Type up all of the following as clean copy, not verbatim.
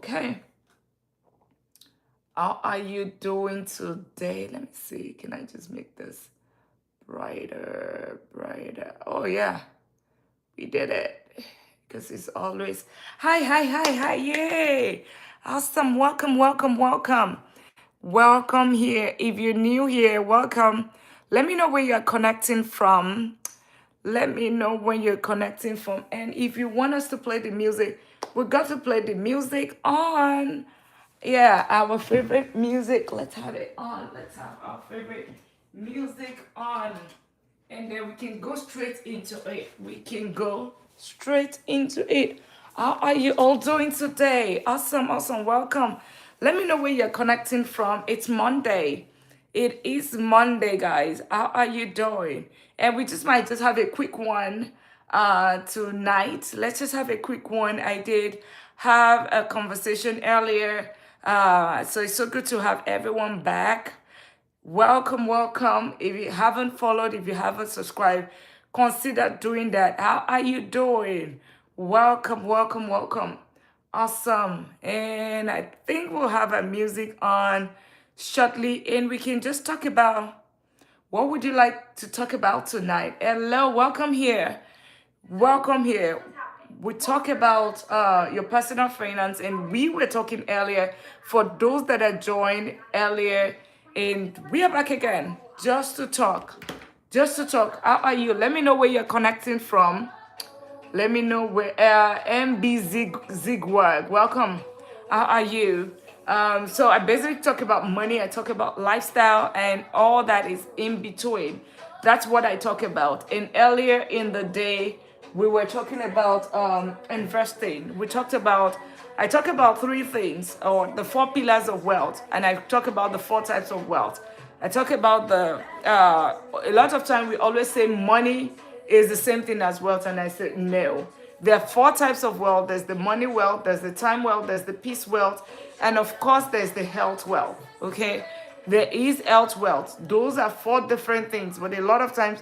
Okay. How are you doing today? Let me see. Can I just make this brighter, brighter? Oh, yeah. We did it. Because it's always, hi, hi, hi, hi, yay. Awesome. Welcome, welcome, welcome. Welcome here. If you're new here, welcome. Let me know where you're connecting from. Let me know when you're connecting from. And if you want us to play the music, we got to play the music on. Yeah, our favorite music. Let's have it on. Let's have our favorite music on. And then we can go straight into it. We can go straight into it. How are you all doing today? Awesome, awesome. Welcome. Let me know where you're connecting from. It's Monday. It is Monday, guys. How are you doing? And we just might just have a quick one tonight. Let's just have a quick one. I did have a conversation earlier. So it's so good to have everyone back. Welcome, welcome. If you haven't followed, if you haven't subscribed, consider doing that. How are you doing? Welcome, welcome, welcome. Awesome. And I think we'll have a music on shortly and we can just talk about what would you like to talk about tonight? Hello, welcome here. Welcome here. We talk about your personal finance, and we were talking earlier for those that had joined earlier, and we are back again just to talk. Just to talk. How are you? Let me know where you're connecting from. Let me know where MB Zigwag. Welcome. How are you? So I basically talk about money, I talk about lifestyle and all that is in between. That's what I talk about. And earlier in the day, we were talking about investing. I talk about three things, or the four pillars of wealth, and I talk about the four types of wealth. I talk about a lot of time we always say money is the same thing as wealth, and I said no. There are four types of wealth. There's the money wealth, there's the time wealth, there's the peace wealth, and of course there's the health wealth. Okay, there is health wealth. Those are four different things, but a lot of times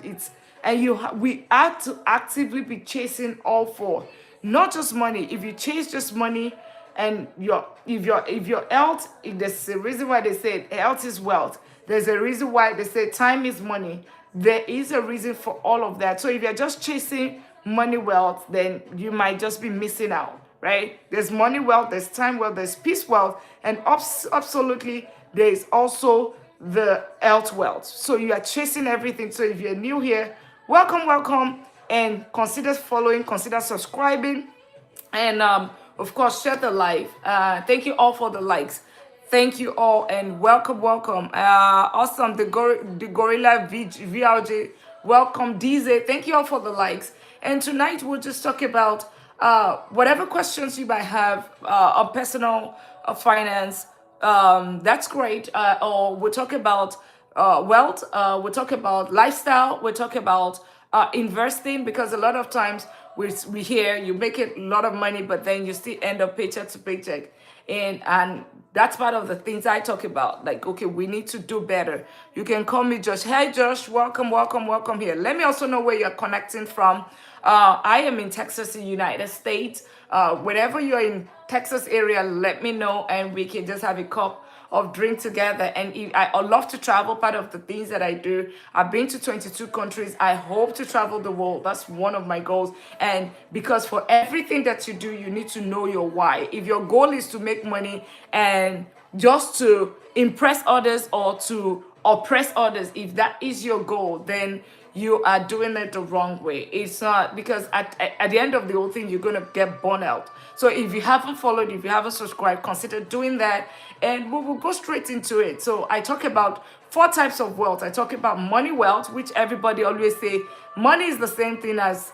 we have to actively be chasing all four, not just money. If you chase just money, and if your health, if there's a reason why they say health is wealth, there's a reason why they say time is money. There is a reason for all of that. So if you're just chasing money wealth, then you might just be missing out, right? There's money wealth, there's time wealth, there's peace wealth, and absolutely there is also the health wealth. So you are chasing everything. So if you're new here, welcome, welcome, and consider following, consider subscribing, and of course share the live. Thank you all for the likes. Thank you all and welcome, welcome. Awesome, the Gorilla VRJ. Welcome, DZ. Thank you all for the likes. And tonight we'll just talk about whatever questions you might have on personal finance. That's great. Or we'll talk about wealth. We'll talk about lifestyle. We'll talk about investing, because a lot of times we hear you make a lot of money, but then you still end up paycheck to paycheck. And that's part of the things I talk about. Like, okay, we need to do better. You can call me Josh. Hey, Josh, welcome, welcome, welcome here. Let me also know where you're connecting from. I am in Texas, in United States. Wherever you're in Texas area, let me know, and we can just have a cup of drink together. And I love to travel. Part of the things that I do, I've been to 22 countries. I hope to travel the world. That's one of my goals. And because for everything that you do, you need to know your why. If your goal is to make money and just to impress others or to oppress others, if that is your goal, then you are doing it the wrong way. It's not, because at the end of the whole thing, you're going to get burnt out. So if you haven't followed, if you haven't subscribed, consider doing that, and we will go straight into it. So I talk about four types of wealth. I talk about money wealth, which everybody always say money is the same thing as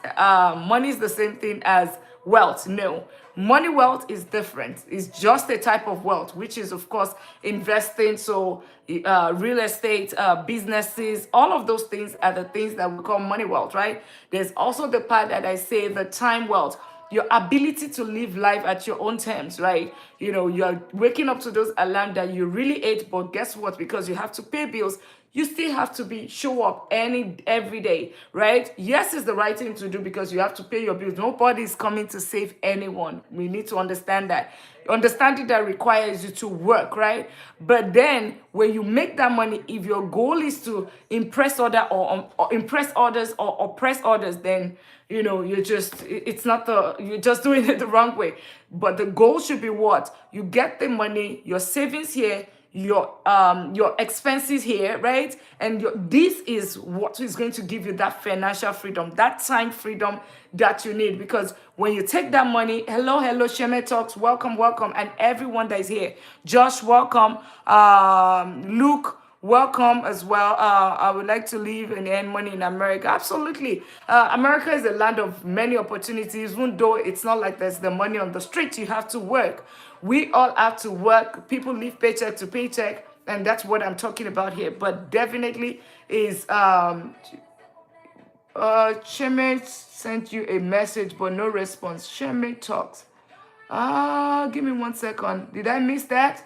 wealth. No, money wealth is different. It's just a type of wealth, which is of course investing. So real estate, businesses, all of those things are the things that we call money wealth, right? There's also the part that I say the time wealth, your ability to live life at your own terms, right? You know, you're waking up to those alarms that you really hate, but guess what? Because you have to pay bills, you still have to be show up every day, right? Yes, it's the right thing to do because you have to pay your bills. Nobody is coming to save anyone. We need to understand that. Understanding that requires you to work, right? But then when you make that money, if your goal is to impress or impress others or oppress others, then you're just it's not the you're just doing it the wrong way. But the goal should be what? You get the money, your savings here, your expenses here, right? And this is what is going to give you that financial freedom, that time freedom that you need. Because when you take that money, hello, Sheme Talks, welcome, and everyone that is here. Josh, welcome. Luke, welcome as well. I would like to live and earn money in America. Absolutely. America is a land of many opportunities, even though it's not like there's the money on the street. You have to work. We all have to work. People live paycheck to paycheck, and that's what I'm talking about here. But definitely is Sheme sent you a message, but no response. Sheme Talks. Give me 1 second. Did I miss that?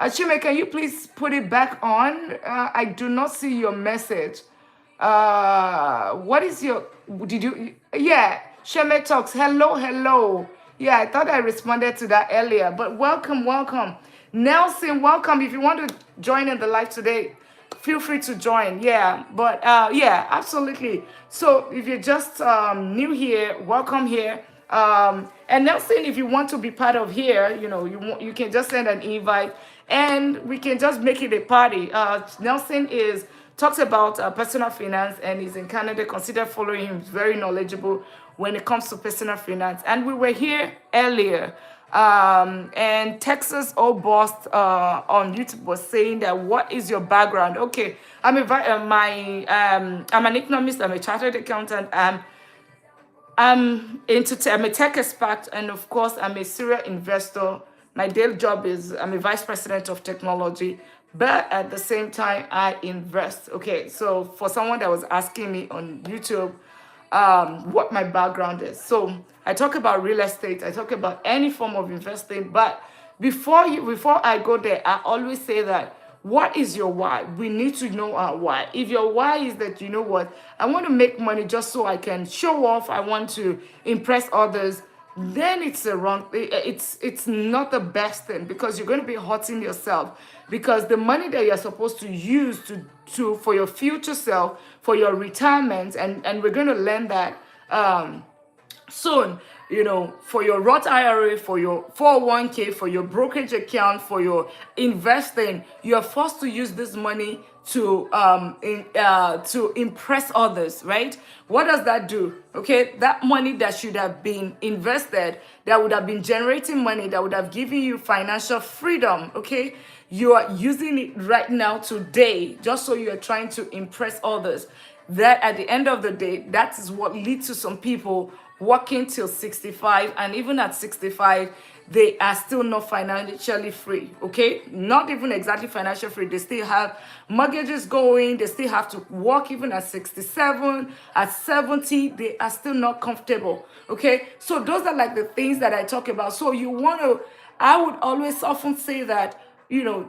Shime, can you please put it back on? I do not see your message. What is your, yeah, Shime Talks, hello. Yeah, I thought I responded to that earlier, but welcome. Nelson, welcome. If you want to join in the live today, feel free to join. Yeah, but yeah, absolutely. So if you're just new here, welcome here. And Nelson, if you want to be part of here, you can just send an invite and we can just make it a party. Nelson talks about personal finance and is in Canada. Consider following him. He's very knowledgeable when it comes to personal finance. And we were here earlier. And Texas Old Boss on YouTube was saying that what is your background? Okay, I'm an economist. I'm a chartered accountant. I'm a tech expert, and of course, I'm a serial investor. My daily job is I'm a vice president of technology, but at the same time, I invest. Okay, so for someone that was asking me on YouTube what my background is. So I talk about real estate, I talk about any form of investing, but before I go there, I always say that what is your why? We need to know our why. If your why is that, I want to make money just so I can show off, I want to impress others, then it's it's not the best thing, because you're going to be hurting yourself, because the money that you're supposed to use for your future self, for your retirement, and we're going to learn that soon, for your Roth IRA, for your 401k, for your brokerage account, for your investing, you're forced to use this money to impress others, right? What does that do? Okay, that money that should have been invested, that would have been generating money, that would have given you financial freedom, okay? You are using it right now today, just so you're trying to impress others. That at the end of the day, that is what leads to some people working till 65, and even at 65 they are still not financially free. Okay, not even exactly financially free. They still have mortgages going, they still have to work even at 67, at 70, they are still not comfortable. Okay, so those are like the things that I talk about. So I would always often say that,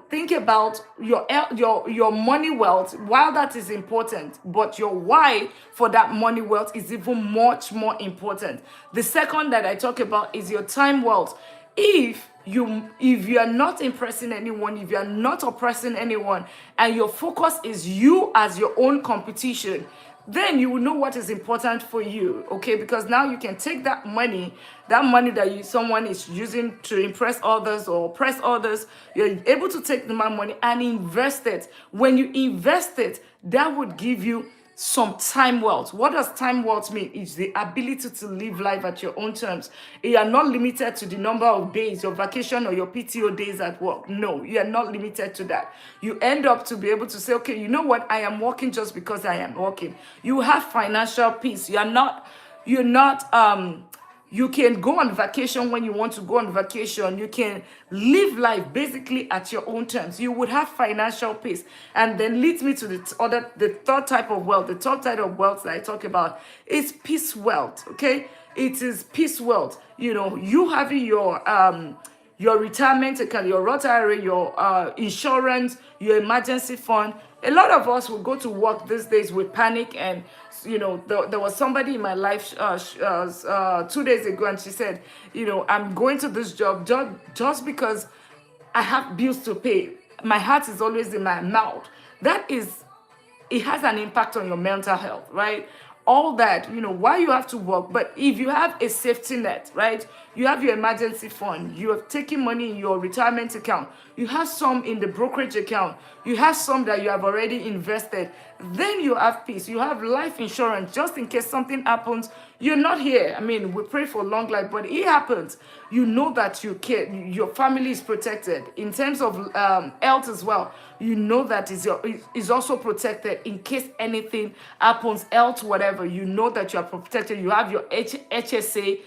think about your money wealth. While that is important, but your why for that money wealth is even much more important. The second that I talk about is your time wealth. If you are not impressing anyone, if you are not oppressing anyone, and your focus is you as your own competition, then you will know what is important for you, okay? Because now you can take that money that someone is using to impress others or oppress others, you're able to take the money and invest it. When you invest it, that would give you some time wealth. What does time wealth mean? It's the ability to live life at your own terms. You are not limited to the number of days, your vacation or your PTO days at work. No, you are not limited to that. You end up to be able to say, okay, you know what? I am working just because I am working. You have financial peace. You can go on vacation when you want to go on vacation. You can live life basically at your own terms. You would have financial peace. And then leads me to the third type of wealth. The third type of wealth that I talk about is peace wealth, okay? It is peace wealth. You having your retirement account, your Roth IRA, your insurance, your emergency fund, A lot of us will go to work these days with panic, and there was somebody in my life 2 days ago, and she said, I'm going to this job just because I have bills to pay. My heart is always in my mouth. That is, it has an impact on your mental health, right? All that, why you have to work. But if you have a safety net, right? You have your emergency fund, you have taken money in your retirement account, you have some in the brokerage account, you have some that you have already invested, then you have peace. You have life insurance just in case something happens. You're not here. I mean, we pray for long life, but it happens. You know that your family is protected in terms of health as well. You know that is also protected in case anything happens, health, whatever. You know that you are protected. You have your HSA,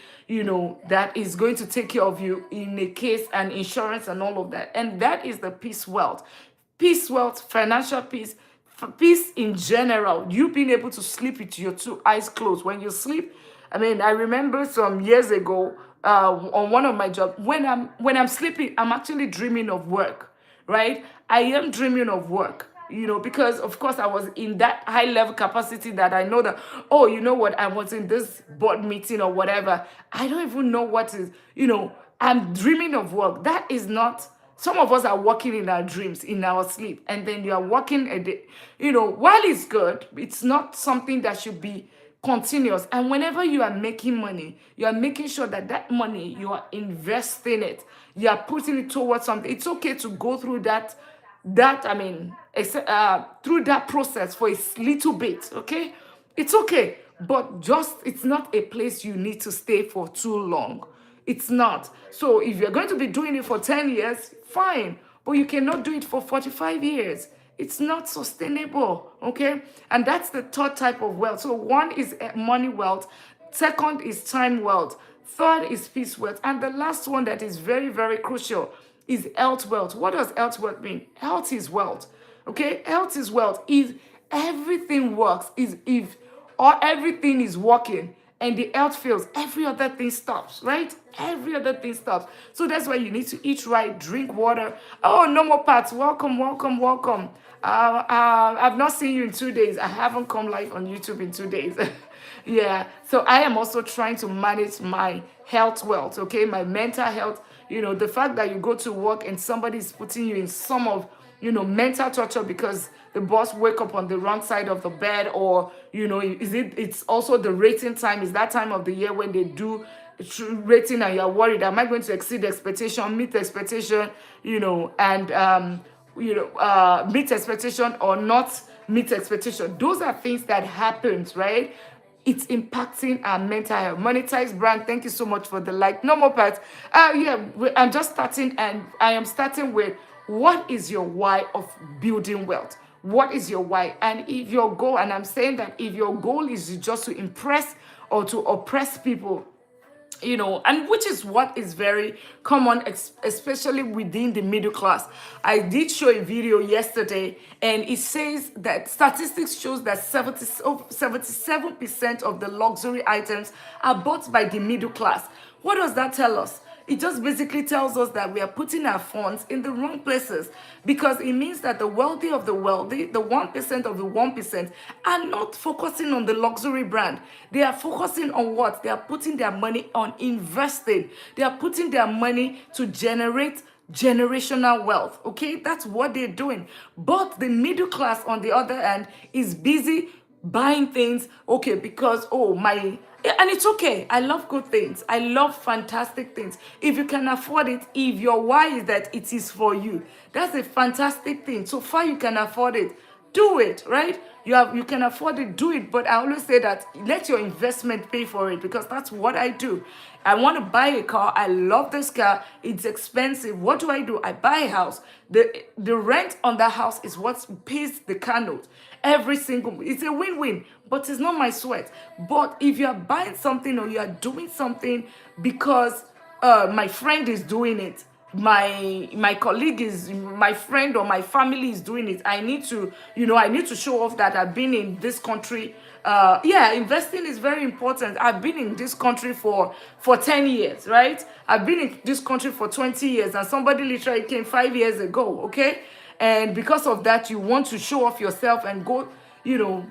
that is going to take care of you in a case, and insurance and all of that. And that is the peace wealth. Peace wealth, financial peace, peace in general. You being able to sleep with your two eyes closed. When you sleep, I mean, I remember some years ago on one of my jobs, when I'm sleeping, I'm actually dreaming of work, right? I am dreaming of work, because of course I was in that high level capacity that I know that, oh, you know what, I was in this board meeting or whatever. I don't even know what is, I'm dreaming of work. That is not, some of us are working in our dreams, in our sleep, and then you are working a day. While it's good, it's not something that should be continuous. And whenever you are making money, you are making sure that that money, you are investing it, you are putting it towards something. It's okay to go through through that process for a little bit, okay? It's okay, but just, it's not a place you need to stay for too long. It's not. So if you're going to be doing it for 10 years, fine, but you cannot do it for 45 years. It's not sustainable, okay? And that's the third type of wealth. So one is money wealth, second is time wealth, third is peace wealth, and the last one that is very, very crucial is health wealth. What does health wealth mean? Health is wealth, okay? Health is wealth. If everything works, or everything is working, and the health fails, every other thing stops, right? Every other thing stops. So that's why you need to eat right, drink water. Oh, no more parts. Welcome, welcome, welcome. I've not seen you in 2 days. I haven't come live on YouTube in 2 days. Yeah. So I am also trying to manage my health wealth, okay? My mental health. The fact that you go to work and somebody is putting you in some of, mental torture because the boss wake up on the wrong side of the bed, or, it's also the rating time. Is that time of the year when they do rating and you're worried, am I going to exceed expectation, meet expectation, and, meet expectation or not meet expectation. Those are things that happens, right? It's impacting our mental health. Monetized brand, thank you so much for the like. No more parts. I'm just starting, and I am starting with, what is your why of building wealth? What is your why? And if your goal, and I'm saying that if your goal is just to impress or to oppress people, and which is what is very common, especially within the middle class. I did show a video yesterday, and it says that statistics shows that 77% of the luxury items are bought by the middle class. What does that tell us? It just basically tells us that we are putting our funds in the wrong places, because it means that the wealthy of the wealthy, the 1% of the 1%, are not focusing on the luxury brand. They are focusing on what? They are putting their money on investing. They are putting their money to generate generational wealth, okay? That's what they're doing. But the middle class, on the other hand, is busy buying things, okay, because, and it's okay. I love good things. I love fantastic things. If you can afford it, if your why is that it is for you, that's a fantastic thing. So far you can afford it, do it, right? You can afford it, do it. But I always say that let your investment pay for it, because that's what I do. I want to buy a car. I love this car. It's expensive. What do? I buy a house. The rent on that house is what pays the car note. It's a win-win, but it's not my sweat. But if you are buying something, or you are doing something because my friend is doing it, my colleague is, my friend or my family is doing it, I need to show off that I've been in this country. Investing is very important. I've been in this country for 10 years, right? I've been in this country for 20 years, and somebody literally came 5 years ago, okay? And because of that, you want to show off yourself and go,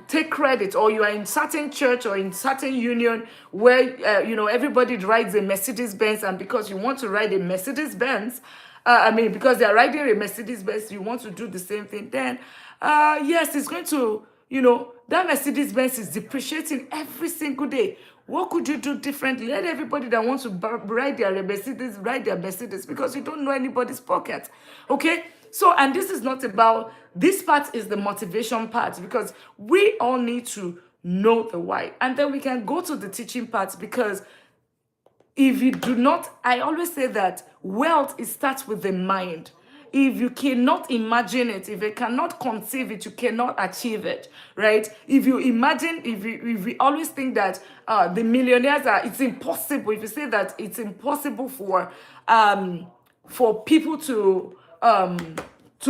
take credit, or you are in certain church or in certain union where, everybody rides a Mercedes Benz, and because you want to ride a Mercedes Benz, because they're riding a Mercedes Benz, you want to do the same thing, then, yes, it's going to, that Mercedes Benz is depreciating every single day. What could you do differently? Let everybody that wants to ride their Mercedes, because you don't know anybody's pocket. Okay? So, and this is not about, this part is the motivation part, because we all need to know the why. And then we can go to the teaching part, because if you do not, I always say that wealth, it starts with the mind. If you cannot imagine it, if you cannot conceive it, you cannot achieve it, right? If you imagine, if we always think that the millionaires are, it's impossible. If you say that it's impossible for people to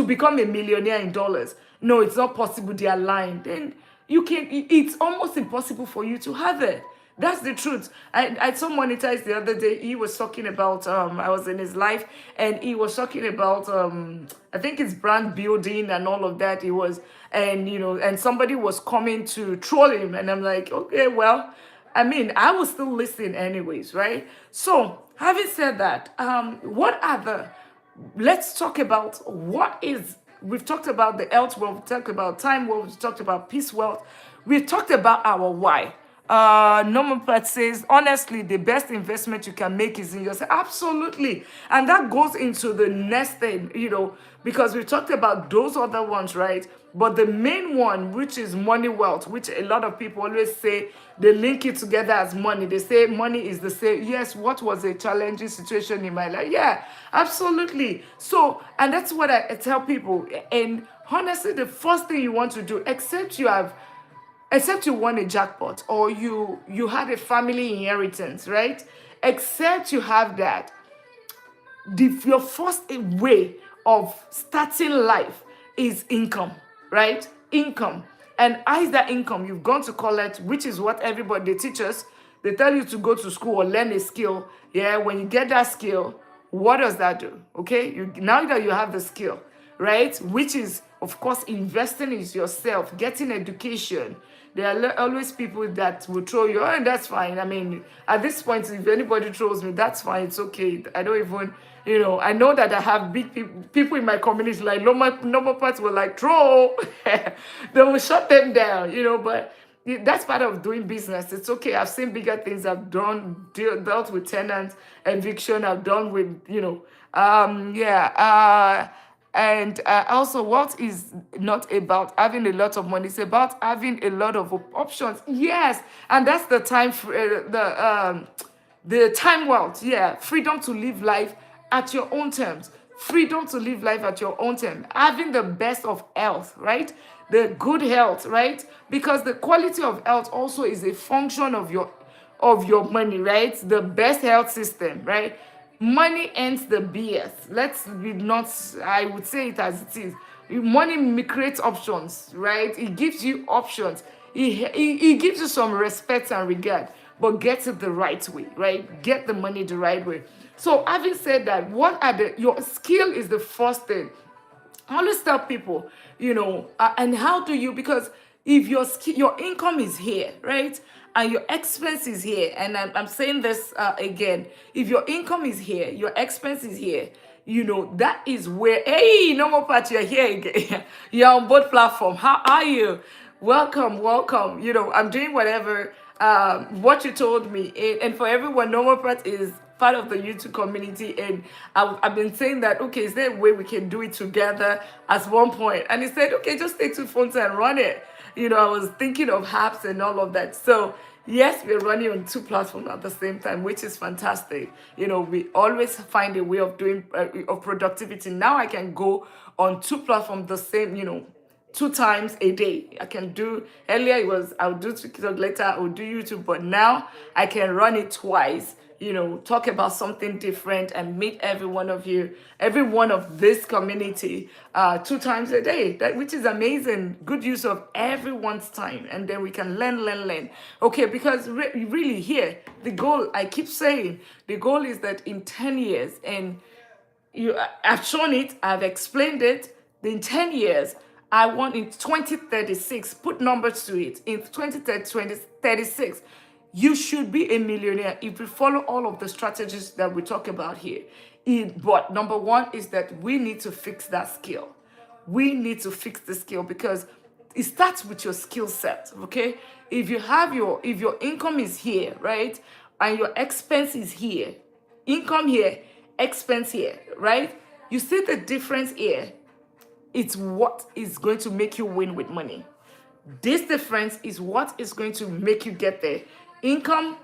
become a millionaire in dollars, no, it's not possible, they are lying, then it's almost impossible for you to have it. That's the truth. I saw Monetize the other day. He was talking about, I was in his live, and he was talking about, I think it's brand building and all of that. It was, and somebody was coming to troll him. And I'm like, okay, well, I will still listen anyways, right? So having said that, let's talk about we've talked about the health wealth, we've talked about time wealth, we've talked about peace wealth, we've talked about our why. Norman Platt says, honestly, the best investment you can make is in yourself. Absolutely. And that goes into the next thing, because we talked about those other ones, right? But the main one, which is money wealth, which a lot of people always say, they link it together as money. They say money is the same. Yes, what was a challenging situation in my life? Yeah, absolutely. So, and that's what I tell people. And honestly, the first thing you want to do, except you won a jackpot, or you had a family inheritance, right? Except you have that, your first way of starting life is income, right? Income. And how is that income? You've gone to college, which is what everybody, they teach us. They tell you to go to school or learn a skill. Yeah, when you get that skill, what does that do? Okay, now that you have the skill, right? Which is, of course, investing in yourself, getting education. There are always people that will throw you, and that's fine. At this point, if anybody throws me, that's fine. It's okay. I don't even, I know that I have big people in my community, like normal parts will like throw. They will shut them down, but that's part of doing business. It's okay. I've seen bigger things. I've dealt with tenants, eviction. I've done with, and also, wealth is not about having a lot of money. It's about having a lot of options. Yes, and that's the the time wealth. Yeah, freedom to live life at your own terms. Freedom to live life at your own terms. Having the best of health, right? The good health, right? Because the quality of health also is a function of your money, right? The best health system, right? Money ends the BS. Let's be not, I would say it as it is. Money creates options, right? It gives you options. It gives you some respect and regard, but get it the right way, right? Get the money the right way. So having said that, your skill is the first thing. I always tell people, and how do you, because if your income is here, right? And your expense is here, and I'm saying this again, if your income is here, your expense is here, that is where, hey, no more part, you're here again. You're on both platform. How are you? Welcome. I'm doing whatever, what you told me. And for everyone, no more part is part of the YouTube community, and I've been saying that, okay, is there a way we can do it together at one point? And he said, okay, just take 2 phones and run it. I was thinking of apps and all of that. So yes, we're running on 2 platforms at the same time, which is fantastic. We always find a way of doing of productivity. Now I can go on 2 platforms the same, 2 times a day. I can do, earlier it was, I'll do TikTok, later I'll do YouTube, but now I can run it twice. Talk about something different and meet every one of you, every one of this community 2 times a day, which is amazing. Good use of everyone's time. And then we can learn. Okay, because really here, the goal, I keep saying, the goal is that in 10 years, and I've shown it, I've explained it, in 10 years, I want in 2036, put numbers to it, in 2036, you should be a millionaire if you follow all of the strategies that we talk about here. But number one is that we need to fix that skill. We need to fix the skill because it starts with your skill set, okay? If your income is here, right, and your expense is here, income here, expense here, right? You see the difference here? It's what is going to make you win with money. This difference is what is going to make you get there. Income,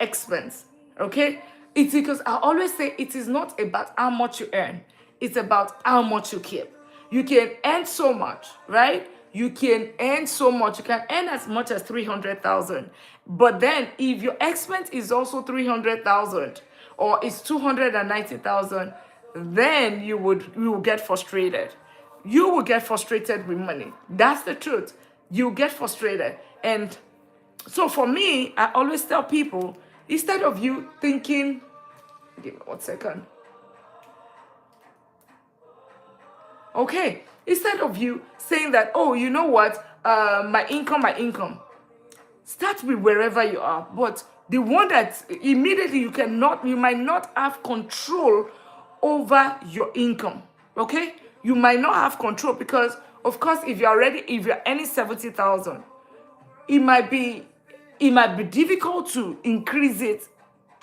expense, okay? It's because I always say it is not about how much you earn. It's about how much you keep. You can earn so much, right? You can earn so much. You can earn as much as 300,000. But then if your expense is also 300,000 or it's 290,000, then you will get frustrated. You will get frustrated with money. That's the truth. You get frustrated. And so for me, I always tell people, instead of you thinking, give me 1 second. Okay, instead of you saying that, oh, you know what, my income, start with wherever you are. But the one that immediately you might not have control over your income, okay? You might not have control because, of course, if you're earning 70,000, it might be difficult to increase it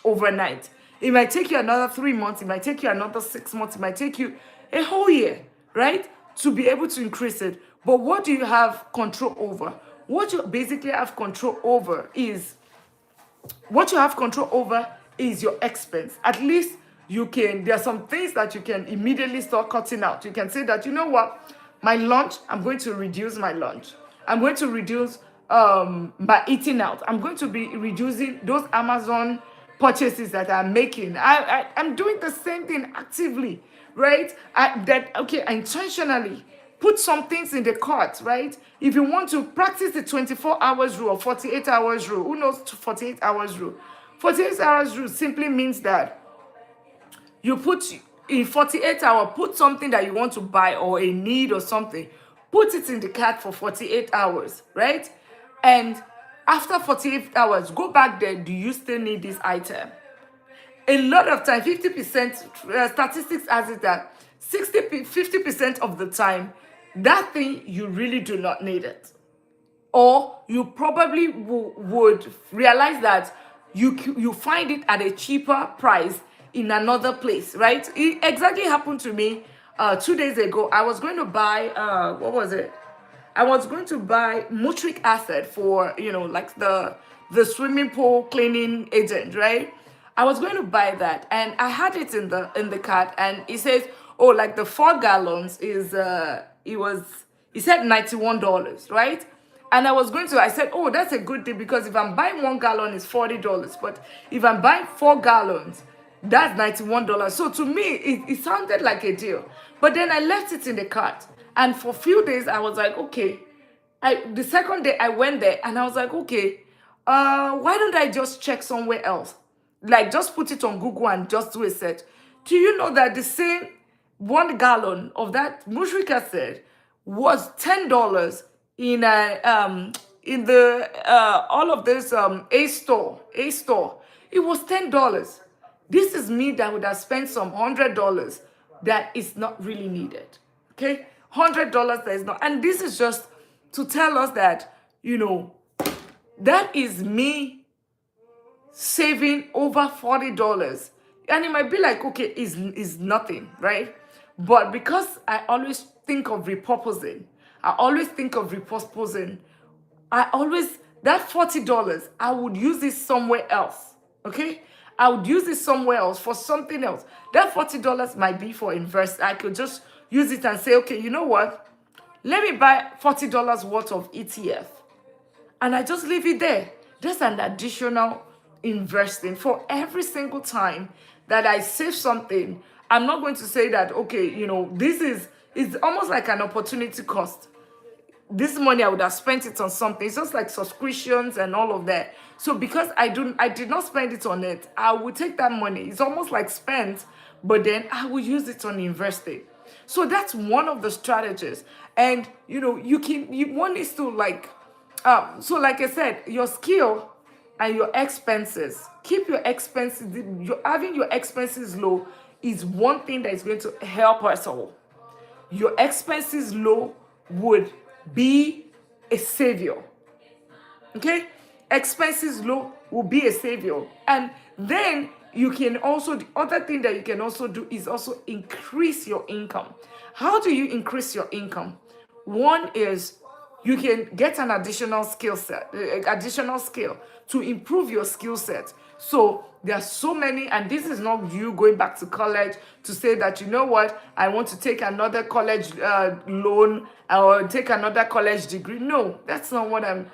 overnight. It might take you another 3 months. It might take you another 6 months. It might take you a whole year, right, to be able to increase it. But what do you have control over? What you basically have control over is your expense. At least there are some things that you can immediately start cutting out. You can say that, you know what, my lunch, I'm going to reduce my lunch. I'm going to reduce my eating out. I'm going to be reducing those Amazon purchases that I'm making. I'm doing the same thing actively, right? I intentionally put some things in the cart, right? If you want to practice the 24 hours rule or 48 hours rule, who knows 48 hours rule? 48 hours rule simply means that you put in 48 hours, put something that you want to buy or a need or something, put it in the cart for 48 hours, right? And after 48 hours, go back there. Do you still need this item? A lot of time, 50%, statistics has it that 50% of the time, that thing, you really do not need it. Or you probably would realize that you find it at a cheaper price in another place, right? It exactly happened to me 2 days ago. I was going to buy, what was it? I was going to buy nitric acid for, like the swimming pool cleaning agent, right? I was going to buy that, and I had it in the cart, and it says, oh, like the 4 gallons is it said $91, right? And I said, oh, that's a good deal because if I'm buying 1 gallon, it's $40, but if I'm buying 4 gallons, that's $91. So to me, it sounded like a deal. But then I left it in the cart. And for a few days, I was like, okay. The second day I went there and I was like, okay, why don't I just check somewhere else? Like just put it on Google and just do a search. Do you know that the same 1 gallon of that nitric acid was $10 in the all of this A store. It was $10. This is me that would have spent some $100 that is not really needed. Okay, $100 that is not, and this is just to tell us that that is me saving over $40, and it might be like, okay, is nothing, right? But because I always think of repurposing, that $40, I would use it somewhere else. Okay, I would use it somewhere else for something else. That $40 might be for invest. I could just use it and say, okay, you know what? Let me buy $40 worth of ETF, and I just leave it there. That's an additional investing. For every single time that I save something, I'm not going to say that, okay, it's almost like an opportunity cost. This money I would have spent it on something. It's just like subscriptions and all of that. So because I did not spend it on it, I would take that money. It's almost like spent, but then I will use it on investing. So that's one of the strategies. And one is to like, so like I said, your skill and your expenses. Keep your expenses. Having your expenses low is one thing that is going to help us all. Your expenses low would be a savior. Okay, expenses low will be a savior. And then you can also, the other thing that you can also do is also increase your income. How do you increase your income? One is you can get an additional skill set, additional skill to improve your skill set. So there are so many, and this is not you going back to college to say that, you know what, I want to take another college loan or take another college degree. No, that's not what I'm,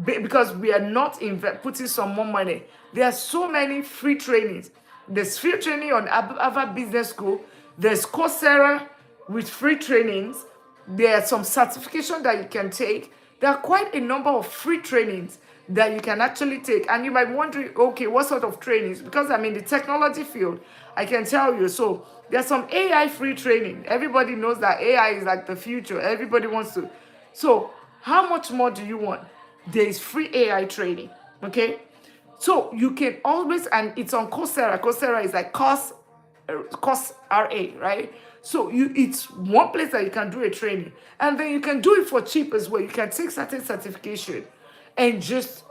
because we are not putting some more money. There are so many free trainings. There's free training on Harvard Business School. There's Coursera with free trainings. There are some certification that you can take. There are quite a number of free trainings that you can actually take. And you might be wondering, okay, what sort of trainings? Because I'm in the technology field, I can tell you. So there's some AI free training. Everybody knows that AI is like the future. Everybody wants to. So how much more do you want? There is free AI training, okay? So you can always, and it's on Coursera. Coursera is like cost RA, right? So it's one place that you can do a training, and then you can do it for cheap as well. You can take certain certification and just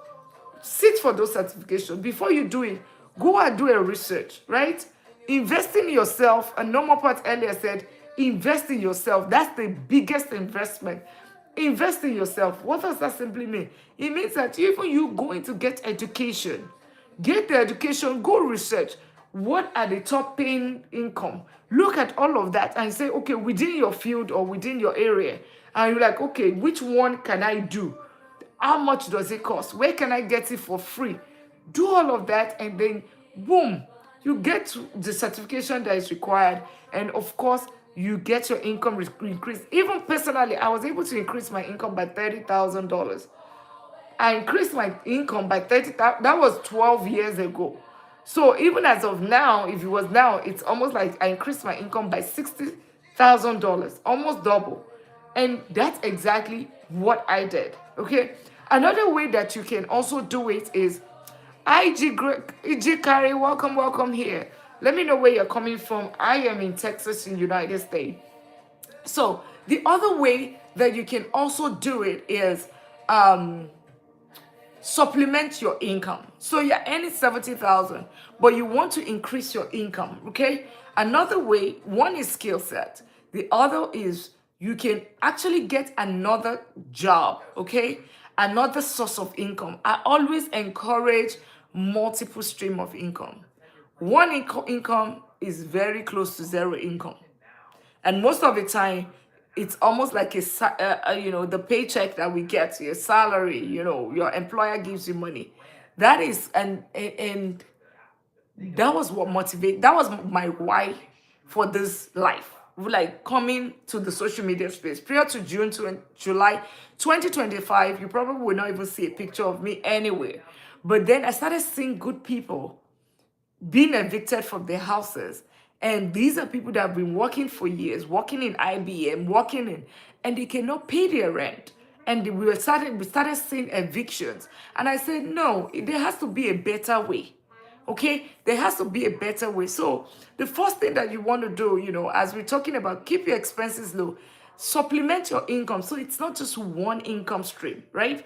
sit for those certifications. Before you do it, go and do a research, right? Invest in yourself. And Normal Part earlier said, invest in yourself. That's the biggest investment. Invest in yourself. What does that simply mean? It means that even you going to get education, get the education, go research. What are the top paying income? Look at all of that and say, okay, within your field or within your area. And you're like, okay, which one can I do? How much does it cost? Where can I get it for free? Do all of that, and then boom, you get the certification that is required. And of course, you get your income increased. Even personally, I was able to increase my income by $30,000. I increased my income by 30,000. That was 12 years ago. So even as of now, if it was now, it's almost like I increased my income by $60,000, almost double. And that's exactly what I did. Okay. Another way that you can also do it is IG Carrie, welcome here. Let me know where you're coming from. I am in Texas, in the United States. So the other way that you can also do it is supplement your income. So you're earning 70,000, but you want to increase your income. Okay. Another way, one is skill set. The other is you can actually get another job. Okay. Another source of income. I always encourage multiple stream of income. One income is very close to zero income. And most of the time, it's almost like the paycheck that we get, your salary, your employer gives you money. That is, and that was that was my why for this life. Like coming to the social media space prior to July 2025, you probably will not even see a picture of me anywhere. But then I started seeing good people being evicted from their houses. And these are people that have been working for years, working in IBM, and they cannot pay their rent. And we started seeing evictions. And I said, no, there has to be a better way. Okay, there has to be a better way. So the first thing that you want to do, as we're talking about, keep your expenses low, supplement your income. So it's not just one income stream, right?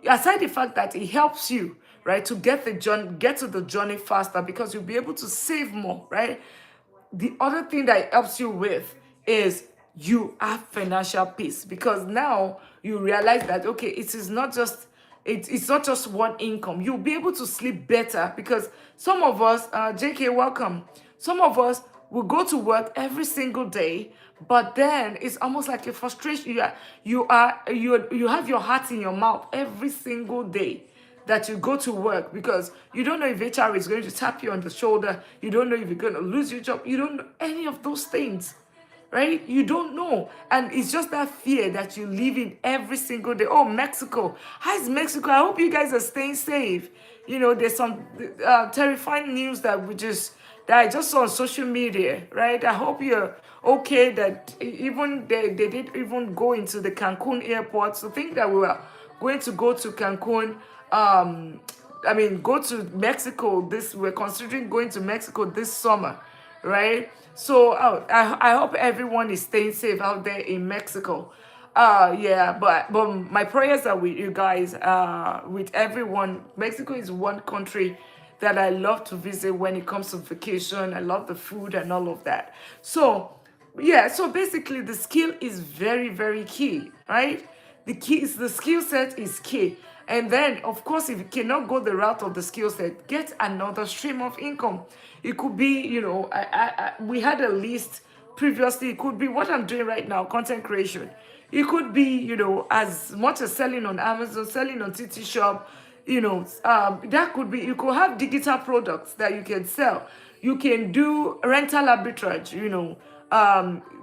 Aside the fact that it helps you, right, to get to the journey faster, because you'll be able to save more, right? The other thing that it helps you with is you have financial peace, because now you realize that, okay, it's not just one income. You'll be able to sleep better, because some of us, JK, welcome. Some of us will go to work every single day, but then it's almost like a frustration. You have your heart in your mouth every single day that you go to work, because you don't know if HR is going to tap you on the shoulder. You don't know if you're going to lose your job. You don't know any of those things, right? You don't know. And it's just that fear that you live in every single day. Oh, Mexico. How's Mexico? I hope you guys are staying safe. There's some terrifying news that we just that I just saw on social media, right? I hope you're okay that even they did even go into the Cancun airport. So think that we were going to go to Cancun. I mean, go to Mexico. We're considering going to Mexico this summer, right? So I hope everyone is staying safe out there in Mexico. Yeah, but my prayers are with you guys, with everyone. Mexico is one country that I love to visit when it comes to vacation. I love the food and all of that. So yeah, so basically the skill is very, very key, right? The skill set is key. And then, of course, if you cannot go the route of the skill set, get another stream of income. It could be, we had a list previously. It could be what I'm doing right now, content creation. It could be, as much as selling on Amazon, selling on TT Shop, that could be, you could have digital products that you can sell. You can do rental arbitrage,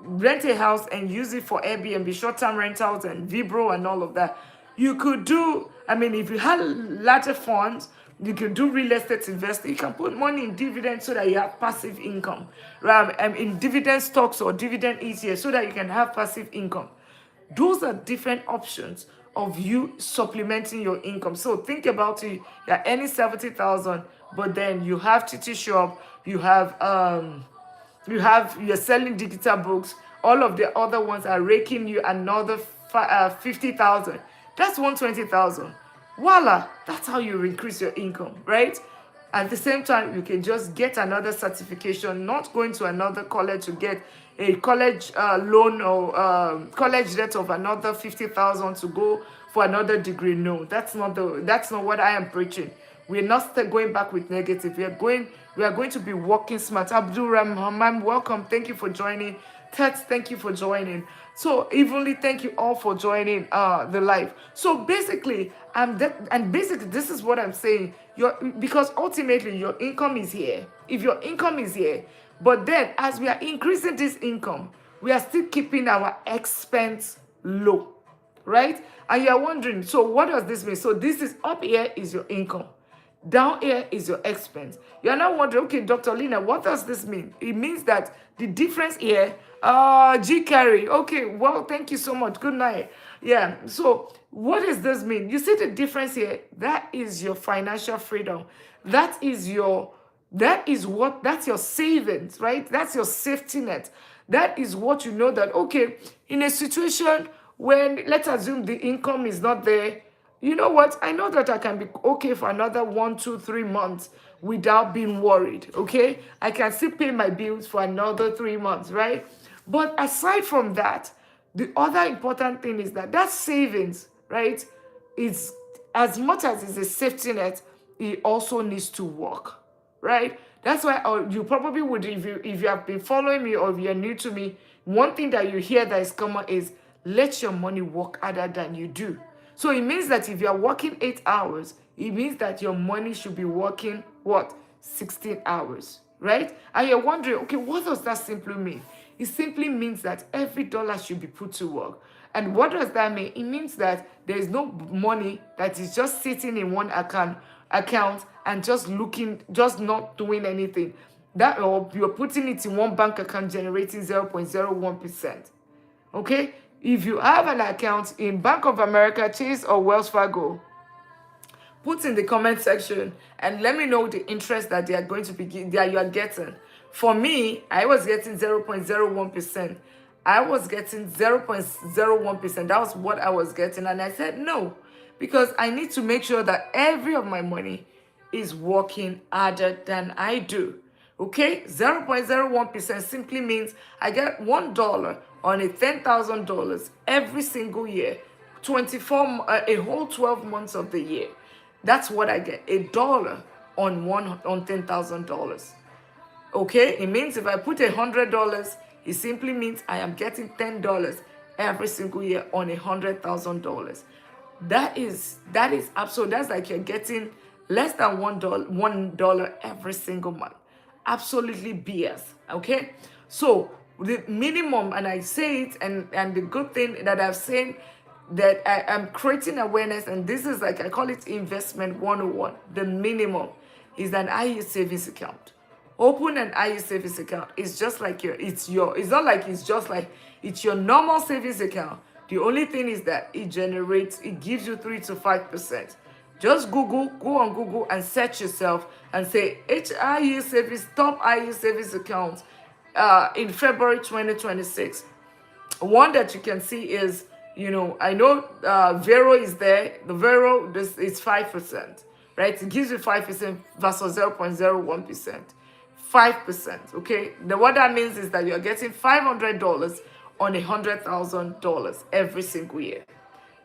rent a house and use it for Airbnb, short-term rentals and Vibro and all of that. You could do, I mean, if you had larger funds, you could do real estate investing. You can put money in dividends so that you have passive income, right? In dividend stocks or dividend ETFs so that you can have passive income. Those are different options of you supplementing your income. So think about it. You're earning 70,000, but then you have TT Shop, you're selling digital books. All of the other ones are raking you another 50,000. That's 120,000. Voila, that's how you increase your income, right? At the same time, you can just get another certification, not going to another college to get a college loan or college debt of another 50,000 to go for another degree. No, that's not what I am preaching. We're not going back with negative. We are going to be working smart. Abdul Rahman, welcome. Thank you for joining. Tet, thank you for joining. So evenly, thank you all for joining the live. So basically, this is what I'm saying. Because ultimately your income is here. If your income is here, but then as we are increasing this income, we are still keeping our expense low, right? And you're wondering, so what does this mean? So this is up here is your income. Down here is your expense. You're now wondering, okay, Dr. Lina, what does this mean? It means that the difference here, G carry. Okay, well, thank you so much. Good night. Yeah, so what does this mean? You see the difference here? That is your financial freedom. That's your savings, right? That's your safety net. That is what you know that, okay, in a situation when, let's assume the income is not there, you know what? I know that I can be okay for another 1, 2, 3 months without being worried, okay? I can still pay my bills for another 3 months, right? But aside from that, the other important thing is that savings, right, is as much as it's a safety net, it also needs to work, right? That's why you probably would, if you have been following me or if you're new to me, one thing that you hear that is common is let your money work harder than you do. So it means that if you're working 8 hours, it means that your money should be working, what? 16 hours, right? And you're wondering, okay, what does that simply mean? It simply means that every dollar should be put to work. And what does that mean? It means that there is no money that is just sitting in one account and just not doing anything. That, or you're putting it in one bank account generating 0.01%. Okay? If you have an account in Bank of America, Chase, or Wells Fargo, put in the comment section and let me know the interest that they are going to be that you are getting. For me, I was getting 0.01%. I was getting 0.01%. That was what I was getting. And I said no, because I need to make sure that every of my money is working harder than I do. Okay, 0.01% simply means I get $1 on a $10,000 every single year, a whole 12 months of the year. That's what I get, $1 on $10,000. Okay, it means if I put $100, it simply means I am getting $10 every single year on $100,000. That is absolute. That's like you're getting less than $1 every single month. Absolutely BS. Okay, so the minimum, and I say it, and the good thing that I've seen, that I am creating awareness, and this is like, I call it investment 101. The minimum is an IE savings account. Open an IU savings account. It's just like it's not like it's just like it's your normal savings account. The only thing is that it gives you 3 to 5%. Just go on Google and search yourself and say HIU savings, top IU savings account in February 2026. One that you can see is, I know Vero is there. The Vero, this is 5%, right? It gives you 5% versus 0.01%. 5%, okay? What that means is that you're getting $500 on $100,000 every single year.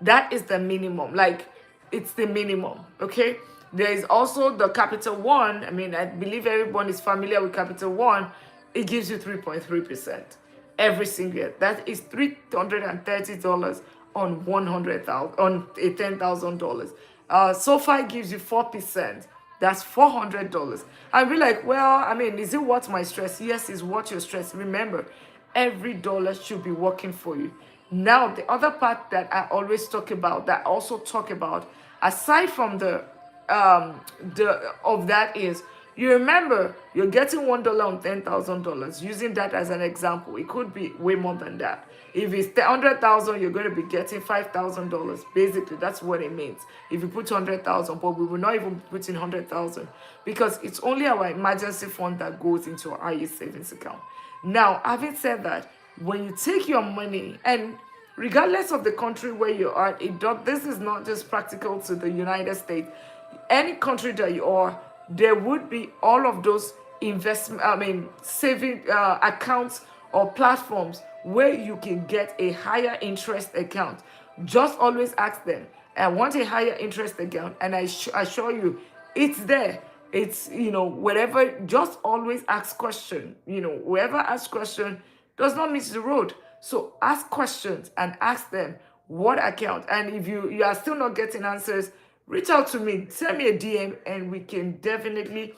That is the minimum. Like, it's the minimum, okay? There is also the Capital One. I mean, I believe everyone is familiar with Capital One. It gives you 3.3% every single year. That is $330 on 100,000 on a $10,000. SoFi gives you 4%. That's $400. I'll be like, well, I mean, is it worth my stress? Yes, it's worth your stress. Remember, every dollar should be working for you. Now, the other part that I always talk about, that I also talk about, aside from the of that is, you remember you're getting $1 on $10,000. Using that as an example, it could be way more than that. If it's 100,000, you're going to be getting $5,000. Basically, that's what it means. If you put 100,000, but we will not even put in 100,000 because it's only our emergency fund that goes into our IE savings account. Now, having said that, when you take your money, and regardless of the country where you are, this is not just practical to the United States. Any country that you are, there would be all of those saving accounts or platforms where you can get a higher interest account. Just always ask them, I want a higher interest account, and I assure you, it's there. It's, whatever, just always ask question. Whoever asks question does not miss the road. So ask questions and ask them what account. And if you are still not getting answers, reach out to me, send me a DM, and we can definitely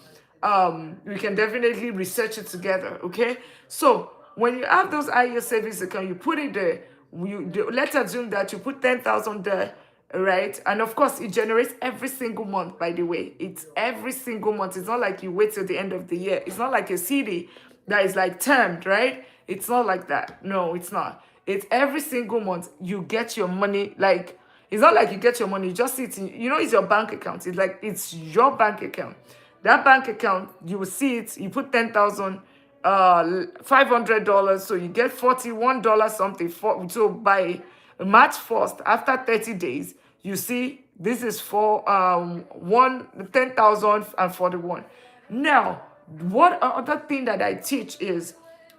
research it together. Okay. So when you have those IEO savings account, you put it there. Let's assume that you put 10,000 there, right? And of course, it generates every single month. By the way, it's every single month. It's not like you wait till the end of the year. It's not like a CD that is like termed, right? It's not like that. No, it's not. It's every single month you get your money. Like, it's not like you get your money, you just see it in, it's your bank account. It's like, it's your bank account. That bank account, you will see it, you put $500, so you get $41 something. So by March 1st, after 30 days, you see this is for 10,041. Now, what other thing that I teach is,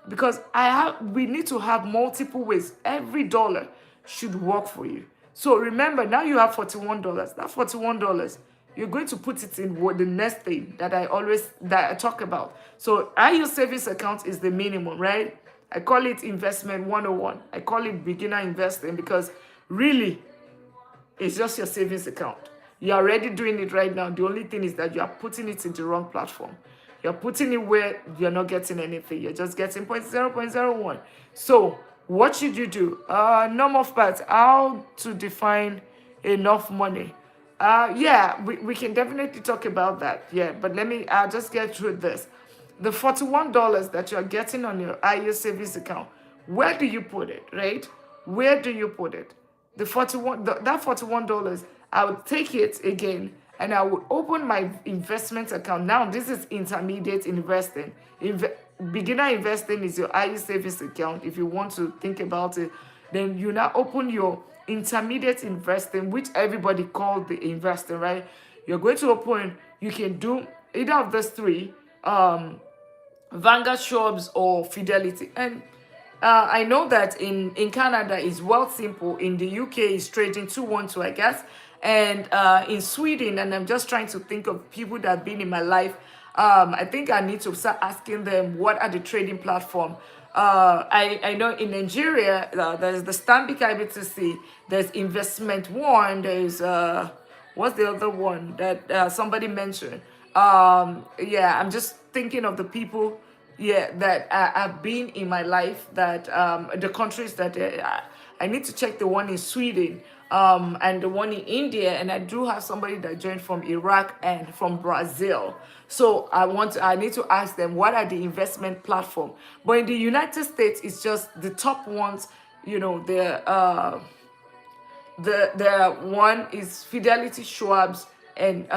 because we need to have multiple ways. Every dollar should work for you. So remember, now you have $41. That $41, you're going to put it in the next thing that I talk about. So IU savings account is the minimum, right? I call it investment 101. I call it beginner investing because really, it's just your savings account. You're already doing it right now. The only thing is that you are putting it in the wrong platform. You're putting it where you're not getting anything. You're just getting 0.01. So what should you do? Number of parts, how to define enough money. We can definitely talk about that. Yeah, but I'll just get through this. The $41 that you're getting on your IU savings account, where do you put it, right? Where do you put it? That $41, I would take it again and I would open my investment account. Now, this is intermediate investing. Beginner investing is your IU savings account. If you want to think about it, then you now open your intermediate investing, which everybody called the investing, right? You're going to open, you can do either of those three, Vanguard, Schwab's, or Fidelity. And I know that in Canada it's Wealthsimple, in the UK it's trading 212, I guess, and in Sweden, and I'm just trying to think of people that have been in my life. I think I need to start asking them what are the trading platform. I know in Nigeria there's the Stanbic IBTC, there's Investment One, there's what's the other one that somebody mentioned? I'm just thinking of the people yeah, that I've been in my life, that the countries that I need to check the one in Sweden, and the one in India, and I do have somebody that joined from Iraq and from Brazil. So I need to ask them what are the investment platform. But in the United States, it's just the top ones. You know, the one is Fidelity, Schwab's, and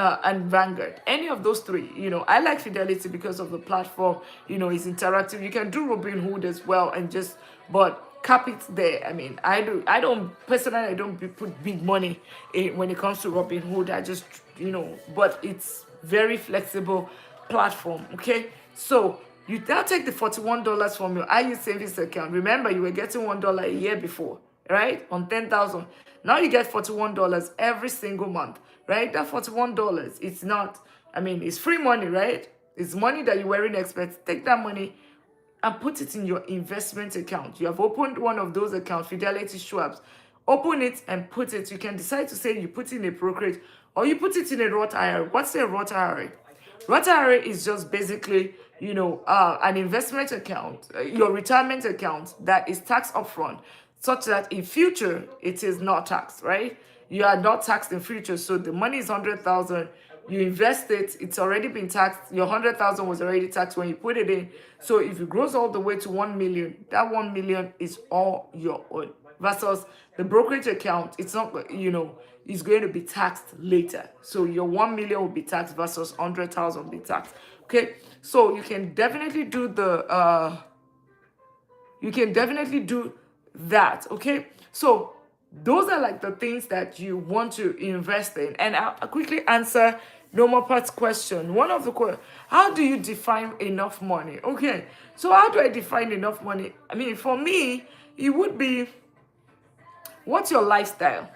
Vanguard. Any of those three, I like Fidelity because of the platform. It's interactive. You can do Robinhood as well, and just but cap it there. I mean, I don't personally. I don't put big money when it comes to Robinhood. I just but it's very flexible platform. Okay, so you now take the $41 from your IU savings account. Remember, you were getting $1 a year before, right? On 10,000. Now you get $41 every single month, right? That $41, it's not, I mean, it's free money, right? It's money that you weren't expect. Take that money and put it in your investment account. You have opened one of those accounts, Fidelity, Schwab's. Open it and put it. You can decide to say you put in a brokerage or you put it in a Roth IRA. What's a Roth IRA? Roth IRA is just basically, an investment account, your retirement account that is taxed upfront, such that in future it is not taxed, right? You are not taxed in future. So the money is 100,000. You invest it, it's already been taxed. Your 100,000 was already taxed when you put it in. So if it grows all the way to 1 million, that 1 million is all your own. Versus the brokerage account, it's not, it's going to be taxed later. So your 1 million will be taxed versus 100,000 will be taxed. Okay, so you can definitely do that. Okay, so those are like the things that you want to invest in. And I'll quickly answer Normal Part's question. One of the how do you define enough money? Okay, so how do I define enough money? I mean, for me, it would be, what's your lifestyle?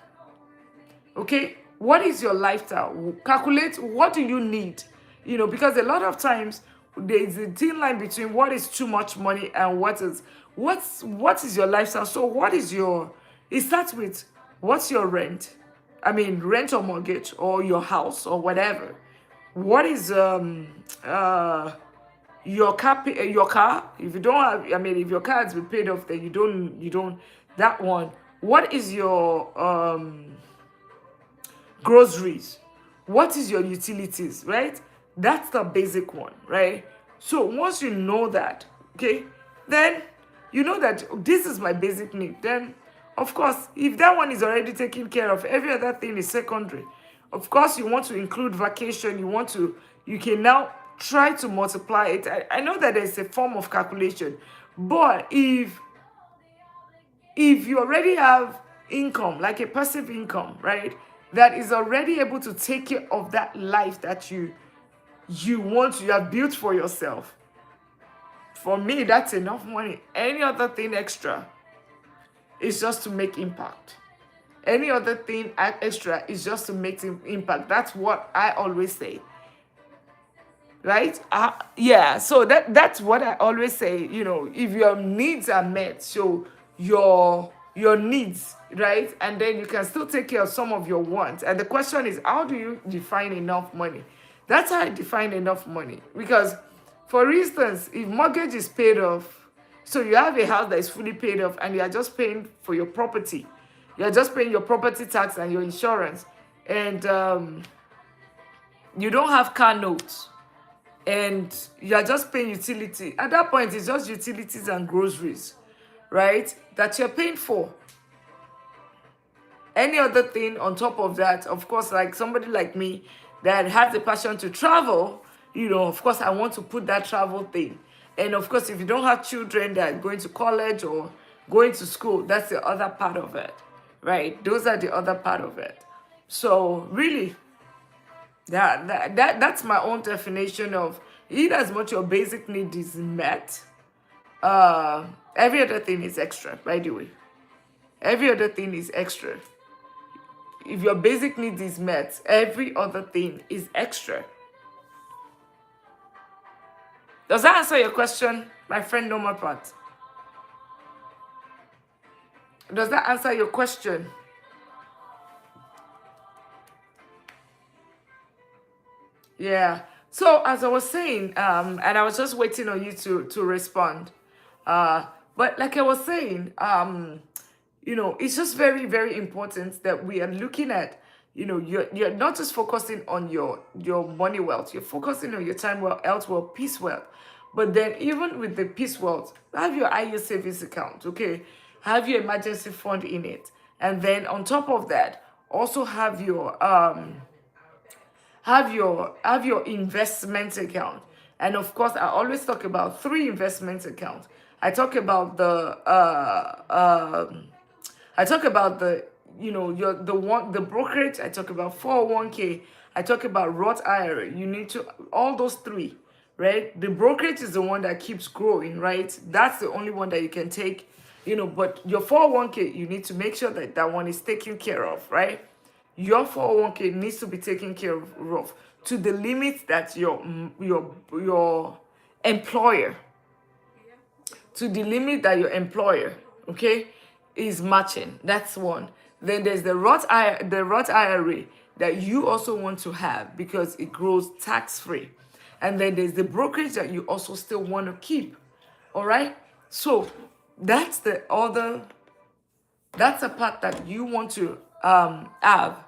Okay, what is your lifestyle? Calculate what do you need, because a lot of times there is a thin line between what is too much money and what is your lifestyle. So what is your, it starts with, what's your rent? I mean, rent or mortgage or your house or whatever. What is your car? If you don't have, I mean, if your car has been paid off, then you don't that one. What is your groceries? What is your utilities, right? That's the basic one, right? So once you know that, okay, then you know that this is my basic need. Then, of course, if that one is already taken care of, every other thing is secondary. Of course, you want to include vacation. You can now try to multiply it. I know that there's a form of calculation, but if you already have income, like a passive income, right, that is already able to take care of that life that you have built for yourself, for me, that's enough money. Any other thing extra is just to make impact. Any other thing extra is just to make impact. That's what I always say, right? Yeah, so that's what I always say. If your needs are met, so your needs, right, and then you can still take care of some of your wants. And the question is, how do you define enough money? That's how I define enough money. Because, for instance, if mortgage is paid off, so you have a house that is fully paid off and you are just paying for your property. You're just paying your property tax and your insurance. And you don't have car notes. And you're just paying utility. At that point, it's just utilities and groceries, right, that you're paying for. Any other thing on top of that, of course, like somebody like me that has a passion to travel, of course, I want to put that travel thing. And of course, if you don't have children that are going to college or going to school, that's the other part of it, right? Those are the other part of it. So really, that's my own definition of, in as much your basic need is met, every other thing is extra, by the way. Every other thing is extra. If your basic need is met, every other thing is extra. Does that answer your question, my friend Norma Pat? Does that answer your question? Yeah. So as I was saying, and I was just waiting on you to respond. Uh, but like I was saying, it's just very, very important that we are looking at, you're not just focusing on your money wealth, you're focusing on your time wealth, health wealth, peace wealth. But then even with the peace wealth, have your IU savings account, okay? Have your emergency fund in it. And then on top of that, also have your investment account. And of course, I always talk about three investment accounts. I talk about the the brokerage. I talk about 401k. I talk about Roth IRA. You need to all those three, right? The brokerage is the one that keeps growing, right? That's the only one that you can take, but your 401k, you need to make sure that that one is taken care of, right? Your 401k needs to be taken care of to the limit that your employer, okay, is matching. That's one. Then there's the Roth IRA that you also want to have because it grows tax free. And then there's the brokerage that you also still want to keep. All right? So that's the other that's a part that you want to have.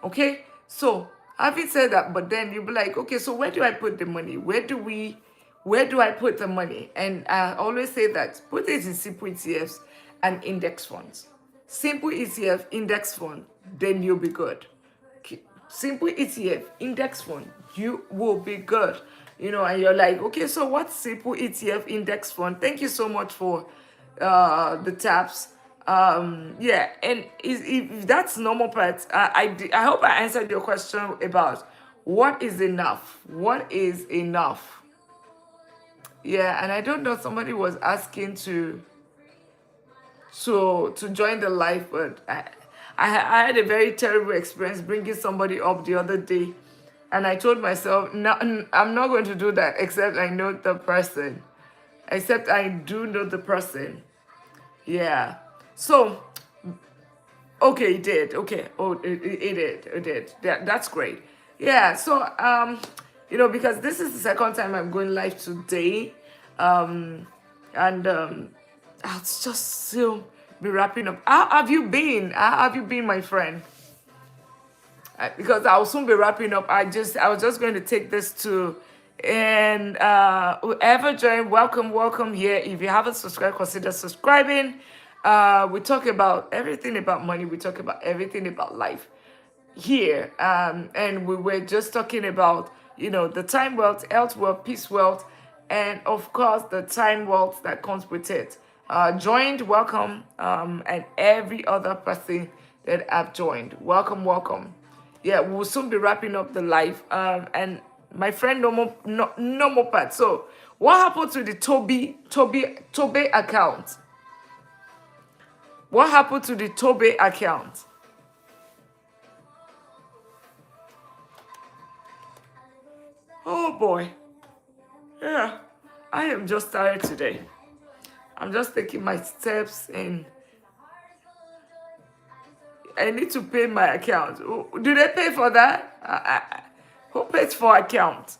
Okay? So having said that, but then you'll be like, okay, so where do I put the money? Where do I put the money? And I always say that put it in simple ETFs and index funds. Simple ETF, index fund, then you'll be good. Simple ETF, index fund, you will be good. And you're like, okay, so what's simple ETF index fund? Thank you so much for the taps. Yeah, and if that's normal part, I hope I answered your question about what is enough. What is enough? Yeah, and I don't know. Somebody was asking to join the live, but I had a very terrible experience bringing somebody up the other day, and I told myself, no, I'm not going to do that except I know the person, except I do know the person. Yeah. So okay, it did. Okay. Oh, it did. It did. That's great. Yeah. So, because this is the second time I'm going live today, and I'll just still be wrapping up. How have you been? How have you been, my friend? Because I'll soon be wrapping up. I was just going to take this to, and whoever joined, welcome here. If you haven't subscribed, consider subscribing. We talk about everything about money. We talk about everything about life here. And we were just talking about, the time wealth, health wealth, peace wealth, and of course the time wealth that comes with it. Joined, welcome, and every other person that have joined, welcome. Yeah, we'll soon be wrapping up the live. And my friend, no more part. So, what happened to the Toby account? What happened to the Toby account? Oh boy. Yeah, I am just tired today. I'm just taking my steps and I need to pay my account. Do they pay for that? Who pays for account?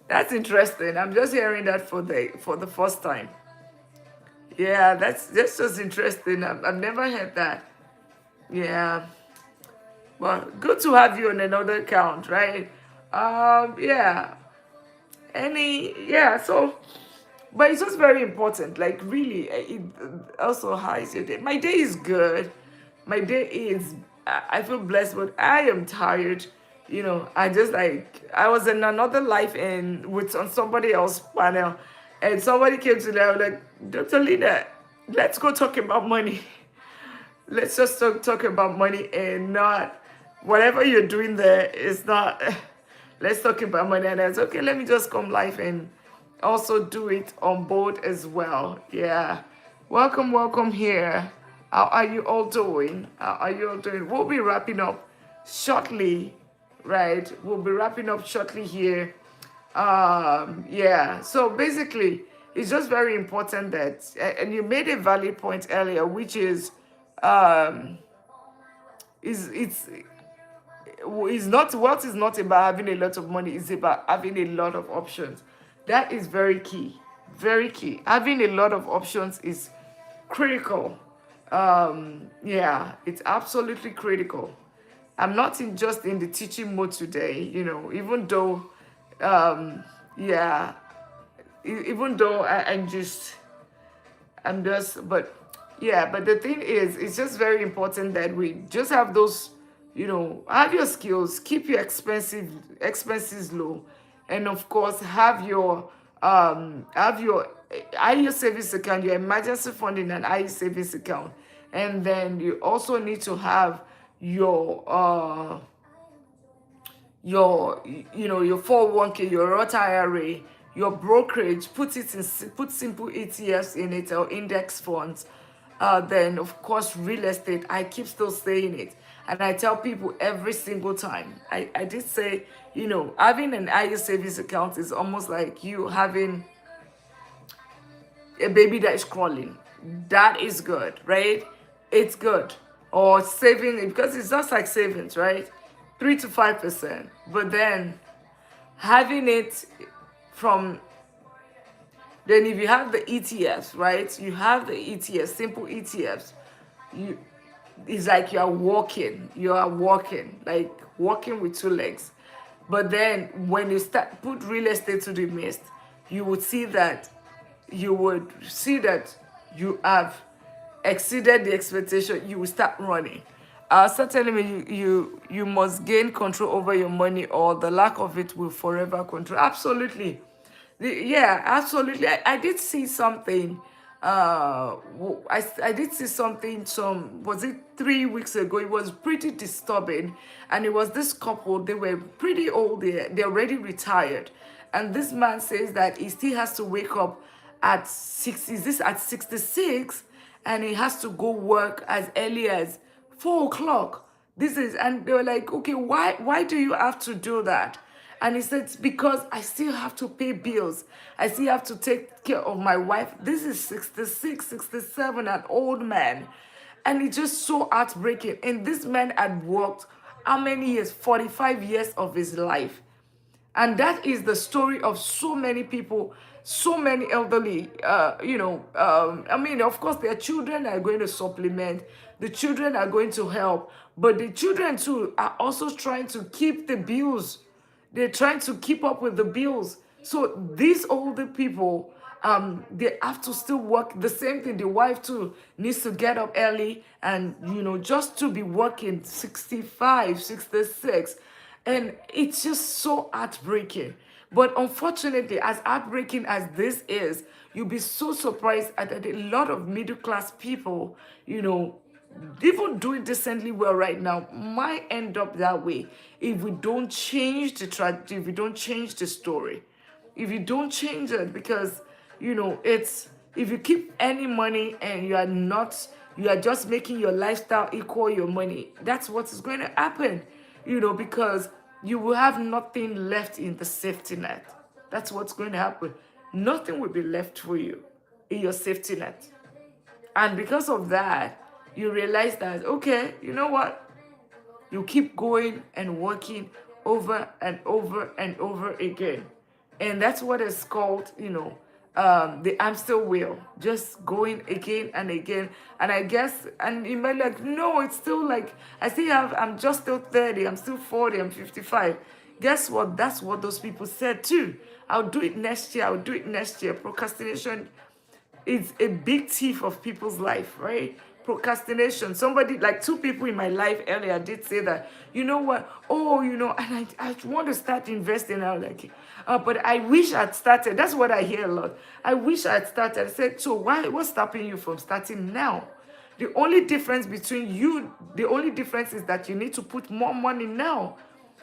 That's interesting. I'm just hearing that for the first time. Yeah, that's just interesting. I've never heard that. Yeah. Well, good to have you on another account, right? Yeah. So, but it's just very important. Like, really, it also, how is your day? My day is good. My day is, I feel blessed, but I am tired. I just I was in another life and on somebody else's panel, and somebody came to me. I was like, Dr. Lina, let's go talk about money. Let's just talk about money and not whatever you're doing there is not. Let's talk about money. And I said, okay, let me just come live and also do it on board as well. Yeah. Welcome here. How are you all doing? We'll be wrapping up shortly, right? We'll be wrapping up shortly here. Yeah. So basically, it's just very important that, and you made a valid point earlier, which is, it's is not, wealth is not about having a lot of money, it's about having a lot of options. That is very key, very key. Having a lot of options is critical. Yeah, it's absolutely critical. I'm not in just in the teaching mode today, even though, yeah, even though but yeah, but the thing is, it's just very important that we just have those, have your skills, keep your expenses low, and of course have your IU savings account, your emergency fund in an IU savings account, and then you also need to have your your your 401k, your Roth IRA, your brokerage, put simple ETFs in it or index funds. Then of course real estate. I keep still saying it, and I tell people every single time. I did say, having an IU savings account is almost like you having a baby that is crawling. That is good, right? It's good. Or saving, because it's just like savings, right? 3 to 5%. But then having it from, then if you have the ETFs, right? You have the ETFs, simple ETFs. You It's like you are walking, like walking with two legs. But then when you start put real estate to the midst, you would see that you would see that you have exceeded the expectation. You will start running. Start telling me you must gain control over your money, or the lack of it will forever control. Absolutely. Yeah, absolutely. I did see something. I did see something. Was it 3 weeks ago? It was pretty disturbing, and it was this couple. They were pretty old. They already retired, and this man says that he still has to wake up at 6. Is this at 66? And he has to go work as early as 4 o'clock. And they were like, okay, why do you have to do that? And he said, because I still have to pay bills. I still have to take care of my wife. This is 66, 67, an old man. And it's just so heartbreaking. And this man had worked how many years? 45 years of his life. And that is the story of so many people, so many elderly. I mean, of course, their children are going to supplement, the children are going to help, but the children too are also trying to keep the bills. They're trying to keep up with the bills. So these older people, they have to still work. The same thing, the wife too needs to get up early and, just to be working 65, 66. And it's just so heartbreaking. But unfortunately, as heartbreaking as this is, you'll be so surprised at that a lot of middle class people, even doing decently well right now, might end up that way if we don't change the tragedy, if we don't change the story, if you don't change it. Because it's, if you keep any money and you are just making your lifestyle equal your money, that's what is going to happen. Because you will have nothing left in the safety net. That's what's going to happen. Nothing will be left for you in your safety net. And because of that, you realize that, okay, you know what? You keep going and working over and over and over again. And that's what is called, the hamster wheel, just going again and again. And I guess, and you might like, no, it's still like, I'm just still 30, I'm still 40, I'm 55. Guess what? That's what those people said too. I'll do it next year, I'll do it next year. Procrastination is a big thief of people's life, right? Procrastination. Somebody, like two people in my life earlier did say that, you know what? Oh, and I want to start investing. I was like, but I wish I'd started. That's what I hear a lot. I wish I'd started. I said, so what's stopping you from starting now? The only difference is that you need to put more money now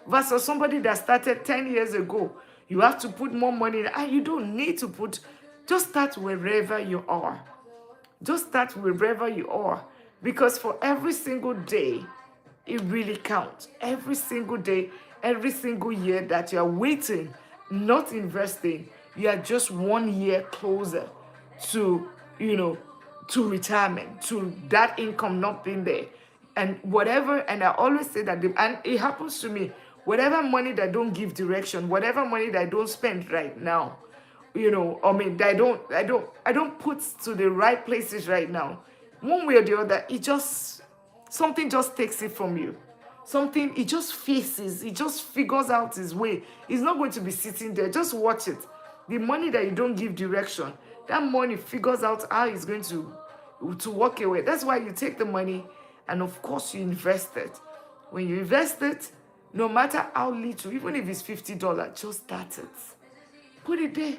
versus somebody that started 10 years ago. You have to put more money, and you don't need to just start wherever you are. Just start wherever you are. Because for every single day, it really counts. Every single day, every single year that you are waiting, not investing, you are just 1 year closer to, to retirement, to that income not being there. And whatever, and I always say that, and it happens to me, whatever money that don't give direction, whatever money that I don't spend right now, I mean, that I don't put to the right places right now, one way or the other, something just takes it from you. Something, it just figures out his way. It's not going to be sitting there. Just watch it. The money that you don't give direction, that money figures out how it's going to walk away. That's why you take the money and of course you invest it. When you invest it, no matter how little, even if it's $50, just start it. Put it there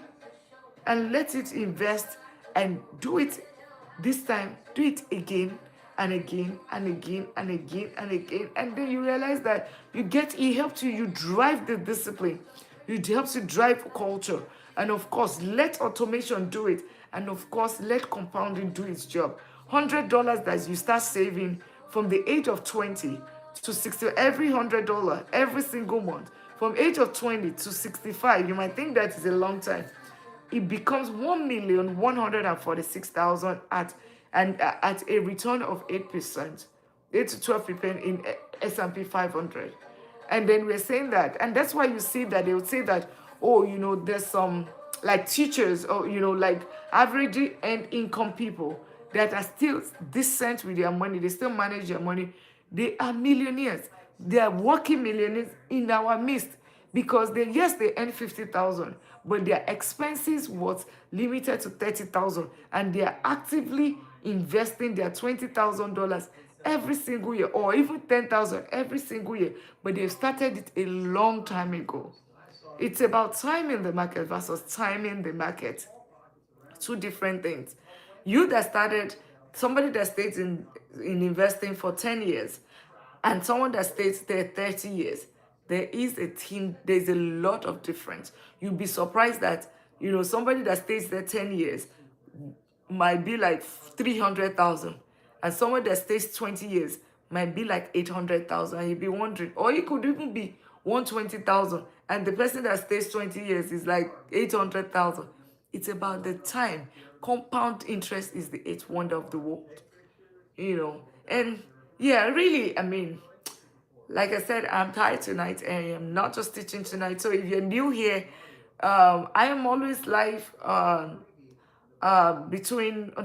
and let it invest, and do it this time. Do it again and again and again and again and again. And then you realize that it helps you, drive the discipline. It helps you drive culture. And of course, let automation do it. And of course, let compounding do its job. $100 that you start saving from the age of 20 to 60, every $100 every single month, from age of 20 to 65, you might think that is a long time. It becomes 1,146,000 at a return of 8%, 8 to 12% in S&P 500. And then we're saying that, and that's why you see that they would say that, oh, there's some like teachers, or like average and income people that are still decent with their money. They still manage their money. They are millionaires. They are working millionaires in our midst, because they earn 50,000, but their expenses was limited to 30,000, and they are actively investing their $20,000 every single year, or even 10,000 every single year. But they've started it a long time ago. It's about timing the market versus timing the market. Two different things. Somebody that stays in investing for 10 years, and someone that stays there 30 years, there's a lot of difference. You'll be surprised that, somebody that stays there 10 years might be like 300,000, and someone that stays 20 years might be like 800,000, and you'll be wondering, or it could even be 120,000, and the person that stays 20 years is like 800,000. It's about the time. Compound interest is the eighth wonder of the world, and yeah, really, I mean, like I said, I'm tired tonight, and I am not just teaching tonight. So if you're new here, I am always live on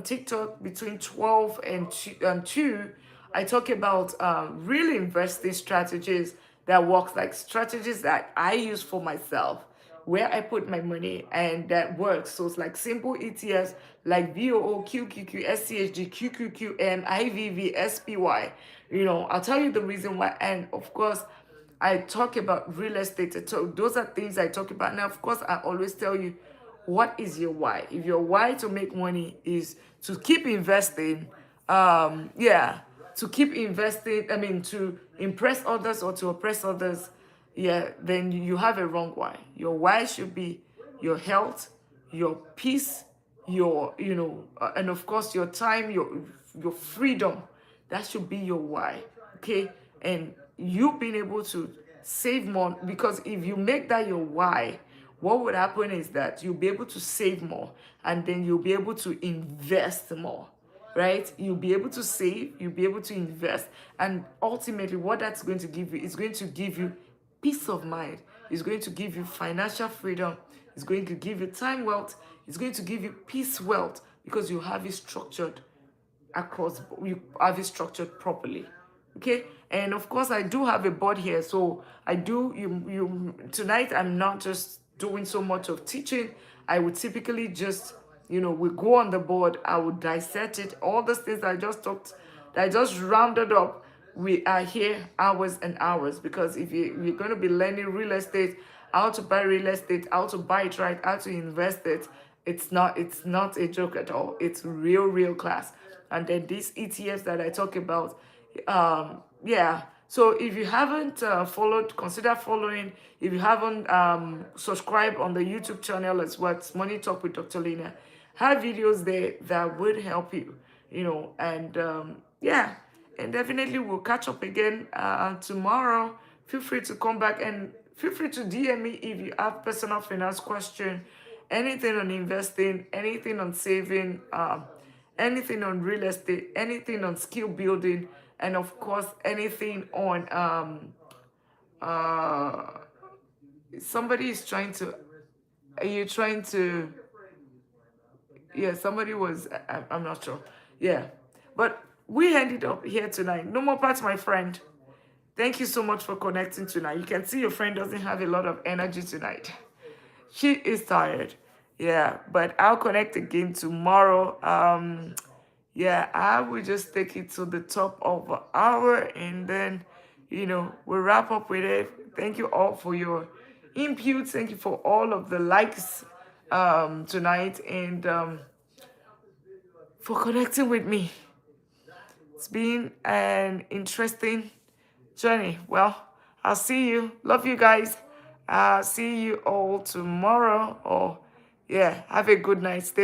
TikTok between 12 and 2. I talk about really investing strategies that works, like strategies that I use for myself, where I put my money and that works. So it's like simple ETFs like VOO, QQQ, SCHG, QQQM, IVV, SPY. I'll tell you the reason why. And of course, I talk about real estate. So those are things I talk about. Now, of course, I always tell you, what is your why? If your why to make money is to keep investing, to keep investing, I mean, to impress others or to oppress others, then you have a wrong why. Your why should be your health, your peace, and of course your time, your freedom. That should be your why, okay? And you being able to save more, because if you make that your why, what would happen is that you'll be able to save more, and then you'll be able to invest more, right? You'll be able to save, you'll be able to invest, and ultimately what that's going to give you is going to give you peace of mind. It's going to give you financial freedom. It's going to give you time wealth. It's going to give you peace wealth, because you have it structured you have it structured properly. Okay, and of course I do have a board here, so I do you tonight I'm not just doing so much of teaching. I would typically just we go on the board, I would dissect it, all the things I just talked, that I just rounded up. We are here hours and hours, because if you're going to be learning real estate, how to buy real estate, how to buy it right, how to invest it, it's not a joke at all. It's real class. And then these ETFs that I talk about, so if you haven't followed, consider following. If you haven't subscribed on the YouTube channel as well, it's Money Talk with Dr. Lina. Have videos there that would help you, and and definitely we'll catch up again tomorrow. Feel free to come back, and feel free to DM me if you have personal finance question, anything on investing, anything on saving, anything on real estate, anything on skill building, and of course anything on uh somebody is trying to, are you trying to, yeah, somebody was, I'm not sure. Yeah, but we ended up here tonight. No more parts, my friend. Thank you so much for connecting tonight. You can see your friend doesn't have a lot of energy tonight. She is tired. Yeah, but I'll connect again tomorrow. Yeah, I will just take it to the top of an hour, and then, we'll wrap up with it. Thank you all for your input. Thank you for all of the likes tonight, and for connecting with me. It's been an interesting journey. Well, I'll see you. Love you guys. I'll see you all tomorrow. Or, yeah, have a good night. Stay